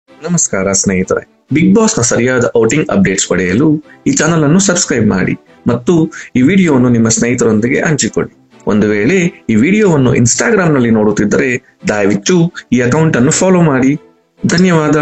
ನಮಸ್ಕಾರ ಸ್ನೇಹಿತರೆ, big boss ನ ಸರಿಯಾದ ಔಟಿಂಗ್ ಅಪ್ಡೇಟ್ಸ್ ಪಡೆಯಲು ಈ ಚಾನಲ್ ಅನ್ನು ಸಬ್ಸ್ಕ್ರೈಬ್ ಮಾಡಿ ಮತ್ತು ಈ ವಿಡಿಯೋವನ್ನು ನಿಮ್ಮ ಸ್ನೇಹಿತರೊಂದಿಗೆ ಹಂಚಿಕೊಳ್ಳಿ. ಒಂದು ವೇಳೆ ಈ ವಿಡಿಯೋವನ್ನು ಇನ್ಸ್ಟಾಗ್ರಾಮ್ ನಲ್ಲಿ ನೋಡುತ್ತಿದ್ದರೆ ದಯವಿಟ್ಟು ಈ ಅಕೌಂಟ್ ಅನ್ನು ಫಾಲೋ ಮಾಡಿ. ಧನ್ಯವಾದ.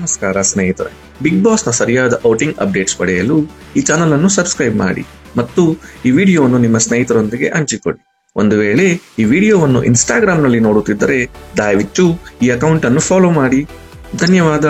ನಮಸ್ಕಾರ ಸ್ನೇಹಿತರೆ, ಬಿಗ್ ಬಾಸ್ ನ ಸರಿಯಾದ ಔಟಿಂಗ್ ಅಪ್ಡೇಟ್ಸ್ ಪಡೆಯಲು ಈ ಚಾನಲ್ ಅನ್ನು ಸಬ್ಸ್ಕ್ರೈಬ್ ಮಾಡಿ ಮತ್ತು ಈ ವಿಡಿಯೋವನ್ನು ನಿಮ್ಮ ಸ್ನೇಹಿತರೊಂದಿಗೆ ಹಂಚಿಕೊಳ್ಳಿ. ಒಂದು ವೇಳೆ ಈ ವಿಡಿಯೋವನ್ನು ಇನ್ಸ್ಟಾಗ್ರಾಮ್ ನಲ್ಲಿ ನೋಡುತ್ತಿದ್ದರೆ ದಯವಿಟ್ಟು ಈ ಅಕೌಂಟ್ ಅನ್ನು ಫಾಲೋ ಮಾಡಿ. ಧನ್ಯವಾದ.